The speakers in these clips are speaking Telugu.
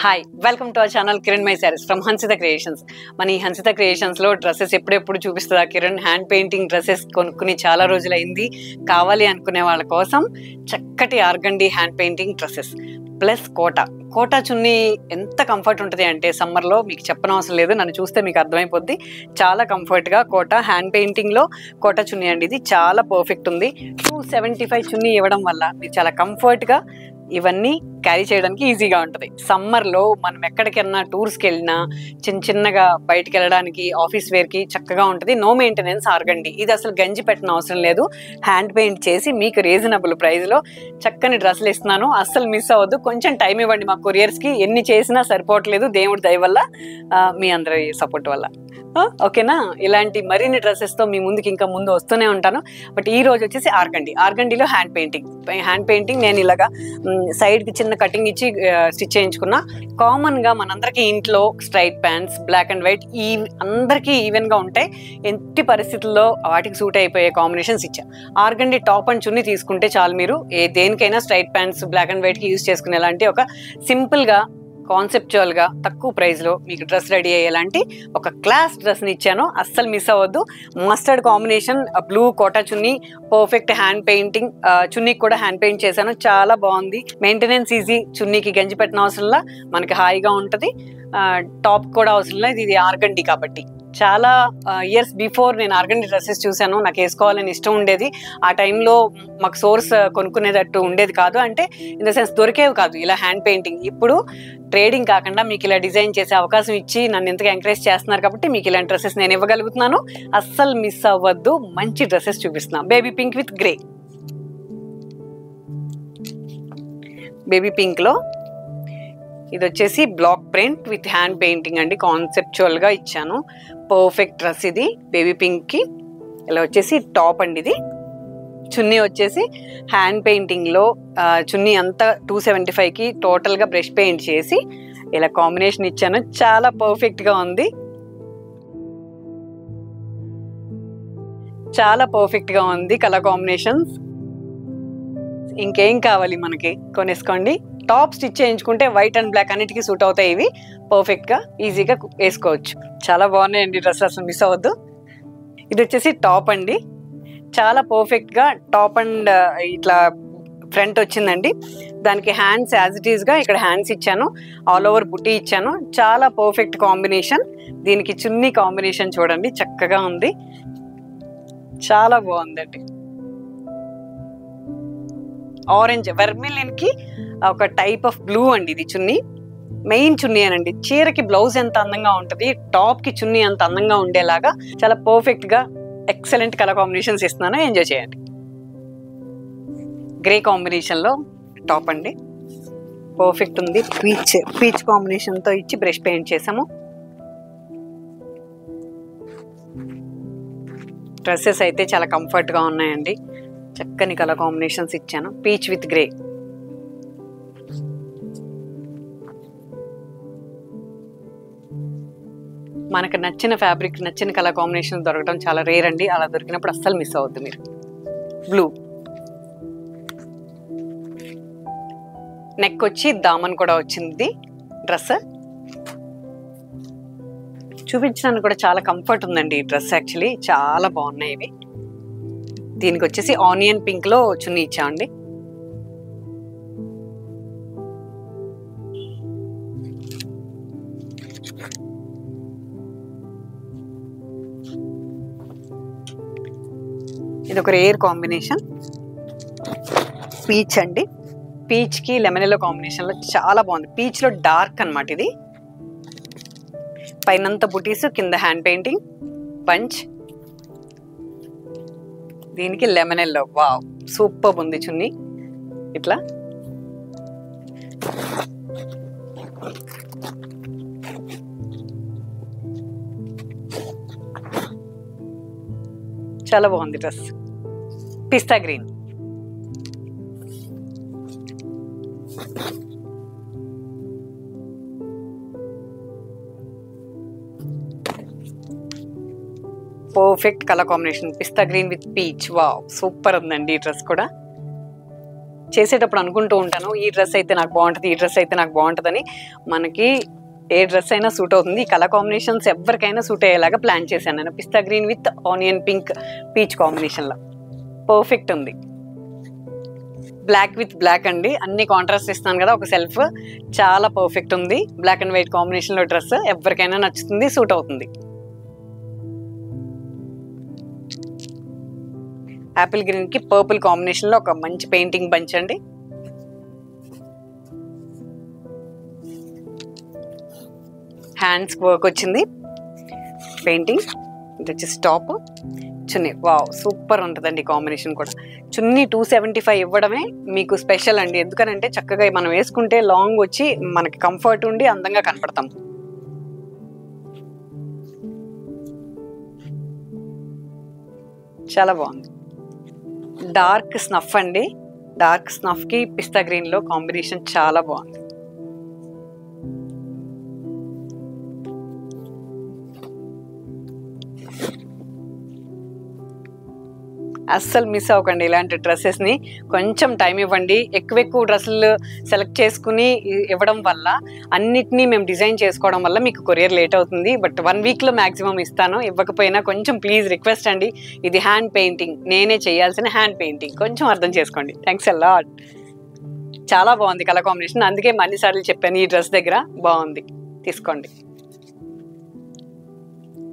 Hi welcome to our channel Kiran my saris from Hansitha creations. మన ఈ హన్సిత క్రియేషన్స్లో డ్రెస్సెస్ ఎప్పుడెప్పుడు చూపిస్తుందా కిరణ్? హ్యాండ్ పెయింటింగ్ డ్రెస్సెస్ కొనుక్కుని చాలా రోజులైంది. కావాలి అనుకునే వాళ్ళ కోసం చక్కటి organdy hand painting dresses plus Kota చున్నీ ఎంత కంఫర్ట్ ఉంటుంది అంటే సమ్మర్లో మీకు చెప్పనవసరం లేదు, నన్ను చూస్తే మీకు అర్థమైపోద్ది. చాలా కంఫర్ట్గా కోటా హ్యాండ్ పెయింటింగ్లో కోటా చున్నీ అండి. ఇది చాలా పర్ఫెక్ట్ ఉంది. 275 చున్నీ ఇవ్వడం వల్ల మీరు చాలా కంఫర్ట్గా ఇవన్నీ క్యారీ చేయడానికి ఈజీగా ఉంటుంది. సమ్మర్లో మనం ఎక్కడికైనా టూర్స్కి వెళ్ళినా చిన్నగా బయటికి వెళ్ళడానికి ఆఫీస్ వేర్కి చక్కగా ఉంటుంది. No maintenance organdy. ఇది అసలు గంజి పెట్టిన అవసరం లేదు. హ్యాండ్ పెయింట్ చేసి మీకు రీజనబుల్ ప్రైస్లో చక్కని డ్రెస్సులు ఇస్తున్నాను. అస్సలు మిస్ అవ్వద్దు. కొంచెం టైం ఇవ్వండి మా కొరియర్స్కి. ఎన్ని చేసినా సరిపోవట్లేదు, దేవుడి దయ వల్ల, మీ అందరి సపోర్ట్ వల్ల. ఓకేనా? ఇలాంటి మరిన్ని డ్రెస్సెస్తో మీ ముందుకి ఇంకా ముందు వస్తూనే ఉంటాను. బట్ ఈ రోజు వచ్చేసి ఆర్గండిలో హ్యాండ్ పెయింటింగ్ నేను ఇలాగా సైడ్కి చిన్న కటింగ్ ఇచ్చి స్టిచ్ చేయించుకున్నా. కామన్గా మనందరికీ ఇంట్లో straight pants black and white అందరికీ ఈవెన్గా ఉంటాయి. ఎట్టి పరిస్థితుల్లో వాటికి సూట్ అయిపోయే కాంబినేషన్స్ ఇచ్చా. ఆర్గండి టాప్ అండ్ చున్నీ తీసుకుంటే చాలు. మీరు దేనికైనా స్ట్రైట్ ప్యాంట్స్ బ్లాక్ అండ్ వైట్కి యూజ్ చేసుకునేలాంటి ఒక సింపుల్గా కాన్సెప్చువల్గా తక్కువ ప్రైస్లో మీకు డ్రెస్ రెడీ అయ్యేలాంటి ఒక క్లాస్ డ్రెస్ని ఇచ్చాను. అస్సలు మిస్ అవ్వద్దు. మస్టర్డ్ కాంబినేషన్, బ్లూ కోటా చున్నీ, పర్ఫెక్ట్ హ్యాండ్ పెయింటింగ్. చున్నీకి కూడా హ్యాండ్ పెయింట్ చేశాను, చాలా బాగుంది. Maintenance easy. చున్నీకి గంజి పెట్టిన అవసరంలా, మనకి హాయిగా ఉంటుంది. టాప్ కూడా అవసరం లేదు. ఇది ఆర్గండి కాబట్టి. చాలా ఇయర్స్ బిఫోర్ నేను ఆర్గండి డ్రెస్సెస్ చూశాను. నాకు వేసుకోవాలని ఇష్టం ఉండేది. ఆ టైంలో మాకు సోర్స్ కొనుక్కునేటట్టు ఉండేది కాదు. అంటే ఇన్ ద సెన్స్ దొరికేవి కాదు ఇలా హ్యాండ్ పెయింటింగ్. ఇప్పుడు ట్రేడింగ్ కాకుండా మీకు ఇలా డిజైన్ చేసే అవకాశం ఇచ్చి నన్ను ఎంతగా ఎంకరేజ్ చేస్తున్నారు కాబట్టి మీకు ఇలాంటి డ్రెస్సెస్ నేను ఇవ్వగలుగుతున్నాను. అస్సలు మిస్ అవ్వద్దు. మంచి డ్రెస్సెస్ చూపిస్తున్నాను. Baby pink with grey. Baby పింక్లో ఇది వచ్చేసి black print with hand painting అండి. కాన్సెప్చువల్గా ఇచ్చాను. పర్ఫెక్ట్ డ్రెస్ ఇది. బేబీ పింక్కి ఇలా వచ్చేసి టాప్ అండి. ఇది చున్నీ వచ్చేసి హ్యాండ్ పెయింటింగ్లో చున్నీ అంతా 275కి టోటల్గా బ్రష్ పెయింట్ చేసి ఇలా కాంబినేషన్ ఇచ్చాను. చాలా పర్ఫెక్ట్గా ఉంది. చాలా పర్ఫెక్ట్గా ఉంది కలర్ కాంబినేషన్స్. ఇంకేం కావాలి మనకి? కొనేసుకోండి. టాప్ స్టిచ్ చేయించుకుంటే వైట్ అండ్ బ్లాక్ అన్నిటికీ సూట్ అవుతాయి. ఇవి పర్ఫెక్ట్గా ఈజీగా వేసుకోవచ్చు. చాలా బాగున్నాయండి డ్రెస్, అసలు మిస్ అవ్వద్దు. ఇది వచ్చేసి టాప్ అండి. చాలా పర్ఫెక్ట్గా టాప్ అండ్ ఇట్లా ఫ్రంట్ వచ్చిందండి. దానికి హ్యాండ్స్ యాజ్ ఇట్ ఈస్గా ఇక్కడ హ్యాండ్స్ ఇచ్చాను. ఆల్ ఓవర్ బుట్టి ఇచ్చాను. చాలా పర్ఫెక్ట్ కాంబినేషన్. దీనికి చున్నీ కాంబినేషన్ చూడండి, చక్కగా ఉంది. చాలా బాగుందండి. ఆరెంజ్ వెర్మిలిన్కి ఒక టైప్ ఆఫ్ బ్లూ అండి. ఇది చున్నీ, మెయిన్ చున్నీ అనండి. చీరకి బ్లౌజ్ ఎంత అందంగా ఉంటుంది, టాప్కి చున్నీ అంత అందంగా ఉండేలాగా చాలా పర్ఫెక్ట్గా ఎక్సలెంట్ కలర్ కాంబినేషన్స్ ఇస్తున్నాను. ఎంజాయ్ చేయండి. గ్రే కాంబినేషన్లో టాప్ అండి. పర్ఫెక్ట్ ఉంది. పీచ్ కాంబినేషన్తో ఇచ్చి బ్రష్ పెయింట్ చేసాము. డ్రెస్సెస్ అయితే చాలా కంఫర్ట్గా ఉన్నాయండి. చక్కని కలర్ కాంబినేషన్స్ ఇచ్చాను. Peach with grey. మనకు నచ్చిన ఫ్యాబ్రిక్, నచ్చిన కలర్ కాంబినేషన్ దొరకడం చాలా రేర్ అండి. అలా దొరికినప్పుడు అస్సలు మిస్ అవ్వద్దు మీరు. బ్లూ నెక్ వచ్చి దామన్ కూడా వచ్చింది. డ్రెస్ చూపించడానికి కూడా చాలా కంఫర్ట్ ఉందండి. ఈ డ్రెస్ యాక్చువల్లీ చాలా బాగున్నాయి ఇవి. దీనికి వచ్చేసి ఆనియన్ పింక్లో చున్నీ ఇచ్చామండి. ఇది ఒక రేర్ కాంబినేషన్. పీచ్ అండి. పీచ్కి లెమన్ ఎల్లో కాంబినేషన్లో చాలా బాగుంది. పీచ్లో డార్క్ అనమాట ఇది. పైనంతా బుటీస్, కింద హ్యాండ్ పెయింటింగ్, పంచ్. దీనికి లెమన్ ఎల్లో. వావ్, సూపర్ ఉంది చున్నీ. ఇట్లా చాలా బాగుంది dress. Pista green. Perfect colour combination. Pista green with peach. Wow, super ఉందండి ఈ డ్రెస్ కూడా. చేసేటప్పుడు అనుకుంటూ ఉంటాను, ఈ డ్రెస్ అయితే నాకు బాగుంటుంది, ఈ డ్రెస్ అయితే నాకు బాగుంటుందని. మనకి ఏ డ్రెస్ అయినా సూట్ అవుతుంది. ఈ కలర్ కాంబినేషన్స్ ఎవరికైనా సూట్ అయ్యేలాగా ప్లాన్ చేశాను నేను. పిస్తా green with onion pink peach కాంబినేషన్లో పర్ఫెక్ట్ ఉంది. బ్లాక్ విత్ బ్లాక్ అండి, అన్ని కాంట్రాస్ట్ ఇస్తున్నాను కదా ఒక సెల్ఫ్, చాలా పర్ఫెక్ట్ ఉంది. బ్లాక్ అండ్ వైట్ కాంబినేషన్లో డ్రెస్ ఎవరికైనా నచ్చుతుంది, సూట్ అవుతుంది. యాపిల్ గ్రీన్కి పర్పుల్ కాంబినేషన్లో ఒక మంచి పెయింటింగ్ బంచ్ అండి. హ్యాండ్స్ వర్క్ వచ్చింది పెయింటింగ్. ఇది వచ్చేసి టాప్, చున్నీ వావ్ సూపర్ ఉంటుందండి కాంబినేషన్ కూడా. చున్నీ 275 ఇవ్వడమే మీకు స్పెషల్ అండి. ఎందుకనంటే చక్కగా మనం వేసుకుంటే లాంగ్ వచ్చి మనకి కంఫర్ట్ ఉండి అందంగా కనపడతాం. చాలా బాగుంది. డార్క్ స్నఫ్ అండి, డార్క్ స్నఫ్కి పిస్తా గ్రీన్లో కాంబినేషన్ చాలా బాగుంది. అస్సలు మిస్ అవ్వకండి ఇలాంటి డ్రెస్సెస్ని. కొంచెం టైం ఇవ్వండి. ఎక్కువ డ్రెస్సులు సెలెక్ట్ చేసుకుని ఇవ్వడం వల్ల అన్నిటినీ మేము డిజైన్ చేసుకోవడం వల్ల మీకు కొరియర్ లేట్ అవుతుంది. బట్ 1 వీక్లో మ్యాక్సిమం ఇస్తాను. ఇవ్వకపోయినా కొంచెం ప్లీజ్ రిక్వెస్ట్ అండి. ఇది హ్యాండ్ పెయింటింగ్, నేనే చేయాల్సిన హ్యాండ్ పెయింటింగ్, కొంచెం అర్థం చేసుకోండి. Thanks a lot. చాలా బాగుంది కలర్ కాంబినేషన్, అందుకే అన్నిసార్లు చెప్పాను ఈ డ్రెస్ దగ్గర బాగుంది, తీసుకోండి.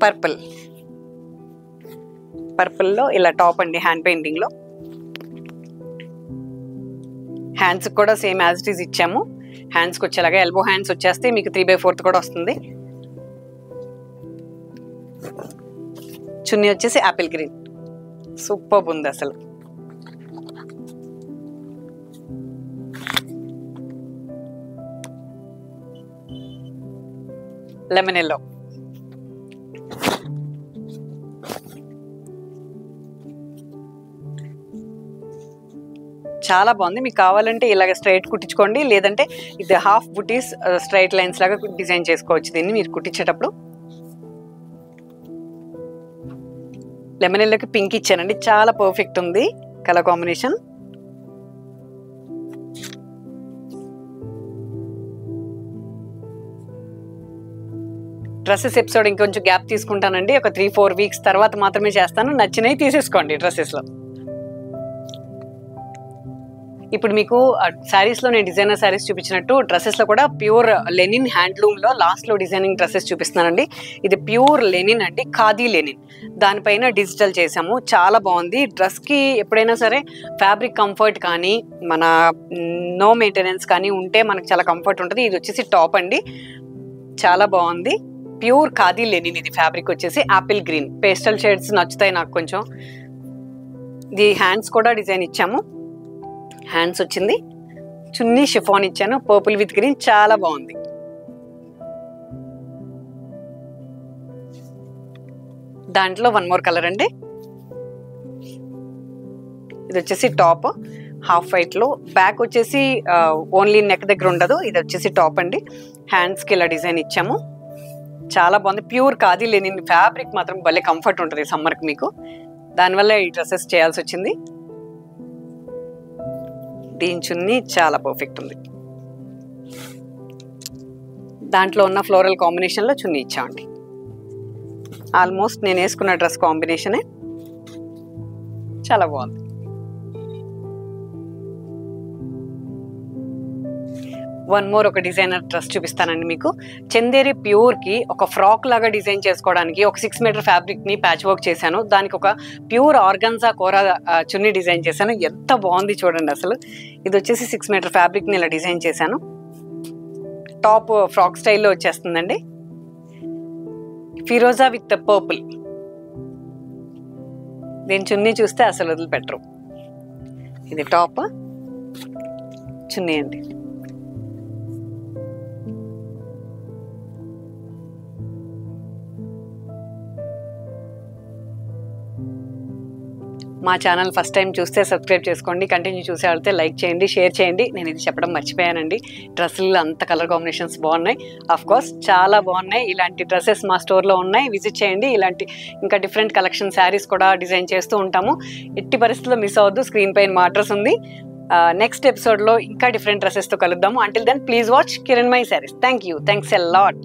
పర్పుల్, పర్పుల్లో ఇలా టాప్ అండి హ్యాండ్ పెయింటింగ్లో. హ్యాండ్స్ కూడా సేమ్ యాజ్ ఇట్ ఈజ్ ఇచ్చాము. హ్యాండ్స్కి వచ్చేలాగా ఎల్బో హ్యాండ్స్ వచ్చేస్తే మీకు 3/4 కూడా వస్తుంది. చున్నీ వచ్చేసి యాపిల్ గ్రీన్, సూపర్ ఉంది అసలు. లెమన్ ఎల్లో, చాలా బాగుంది. మీకు కావాలంటే ఇలాగ స్ట్రైట్ కుట్టించుకోండి, లేదంటే ఇది హాఫ్ బుటీస్ స్ట్రైట్ లైన్స్ లాగా డిజైన్ చేసుకోవచ్చు దీన్ని మీరు కుట్టించేటప్పుడు. లెమన్ ఎల్లోకి పింక్ ఇచ్చానండి, చాలా పర్ఫెక్ట్ ఉంది కలర్ కాంబినేషన్. డ్రెస్సెస్ ఎపిసోడ్ ఇంకొంచెం గ్యాప్ తీసుకుంటానండి, ఒక 3-4 వీక్స్ తర్వాత మాత్రమే చేస్తాను. నచ్చినవి తీసేసుకోండి డ్రెస్సెస్లో. ఇప్పుడు మీకు శారీస్లో నేను డిజైనర్ శారీస్ చూపించినట్టు డ్రెస్సెస్లో కూడా ప్యూర్ లెనిన్ హ్యాండ్లూమ్లో లాస్ట్లో డిజైనింగ్ డ్రెస్సెస్ చూపిస్తున్నానండి. ఇది ప్యూర్ లెనిన్ అండి, ఖాదీ లెనిన్, దానిపైన డిజిటల్ చేసాము. చాలా బాగుంది. డ్రెస్కి ఎప్పుడైనా సరే ఫ్యాబ్రిక్ కంఫర్ట్ కానీ మన నో మెయింటెనెన్స్ కానీ ఉంటే మనకు చాలా కంఫర్ట్ ఉంటుంది. ఇది వచ్చేసి టాప్ అండి, చాలా బాగుంది. Pure khadi linen. ఇది ఫ్యాబ్రిక్ వచ్చేసి యాపిల్ గ్రీన్, పేస్టల్ షేడ్స్ నచ్చుతాయి నాకు కొంచెం. ఇది హ్యాండ్స్ కూడా డిజైన్ ఇచ్చాము, హ్యాండ్స్ వచ్చింది. చున్నీ షిఫాన్ ఇచ్చాను, పర్పుల్ విత్ గ్రీన్, చాలా బాగుంది. దాంట్లో 1 మోర్ కలర్ అండి. ఇది వచ్చేసి టాప్ హాఫ్ వైట్లో, బ్యాక్ వచ్చేసి ఓన్లీ నెక్ దగ్గర ఉండదు. ఇది వచ్చేసి టాప్ అండి, హ్యాండ్స్కి ఇలా డిజైన్ ఇచ్చాము, చాలా బాగుంది. ప్యూర్ ఖాదీ లెనిన్ ఫ్యాబ్రిక్ మాత్రం భలే కంఫర్ట్ ఉంటుంది సమ్మర్కి మీకు, దానివల్ల ఈ డ్రెస్సెస్ చేయాల్సి వచ్చింది. దీని చున్నీ చాలా పర్ఫెక్ట్ ఉంది. దాంట్లో ఉన్న ఫ్లోరల్ కాంబినేషన్లో చున్నీ ఇచ్చామండి. ఆల్మోస్ట్ నేను వేసుకున్న డ్రెస్ కాంబినేషనే, చాలా బాగుంది. వన్ మోర్ ఒక డిజైనర్ డ్రెస్ చూపిస్తానండి మీకు. చందేరి ప్యూర్కి ఒక ఫ్రాక్ లాగా డిజైన్ చేసుకోవడానికి ఒక 6 మీటర్ ఫ్యాబ్రిక్ని ప్యాచ్ వర్క్ చేశాను. దానికి ఒక ప్యూర్ ఆర్గన్జా కోరా చున్నీ డిజైన్ చేశాను. ఎంత బాగుంది చూడండి అసలు. ఇది వచ్చేసి 6 మీటర్ ఫ్యాబ్రిక్ని ఇలా డిజైన్ చేశాను. టాప్ ఫ్రాక్ స్టైల్లో వచ్చేస్తుందండి. ఫిరోజా విత్ పర్పుల్. దీని చున్నీ చూస్తే అసలు వదిలిపెట్టరు. ఇది టాప్, చున్నీ అండి. మా ఛానల్ ఫస్ట్ టైం చూస్తే సబ్స్క్రైబ్ చేసుకోండి, కంటిన్యూ చూసే వెళ్తే లైక్ చేయండి, షేర్ చేయండి. నేను ఇది చెప్పడం మర్చిపోయానండి. డ్రెస్సులు అంత కలర్ కాంబినేషన్స్ బాగున్నాయి, ఆఫ్ కోర్స్ చాలా బాగున్నాయి. ఇలాంటి డ్రెస్సెస్ మా స్టోర్లో ఉన్నాయి, విజిట్ చేయండి. ఇలాంటి ఇంకా డిఫరెంట్ కలెక్షన్ శారీస్ కూడా డిజైన్ చేస్తూ ఉంటాము. ఎట్టి పరిస్థితుల్లో మిస్ అవ్వద్దు. స్క్రీన్ పైన మా అడ్రస్ ఉంది, నెక్స్ట్ ఎపిసోడ్లో ఇంకా డిఫరెంట్ డ్రెస్సెస్తో కలుద్దాము. Until then please watch Kiranmayi saris. Thank you. Thanks a lot.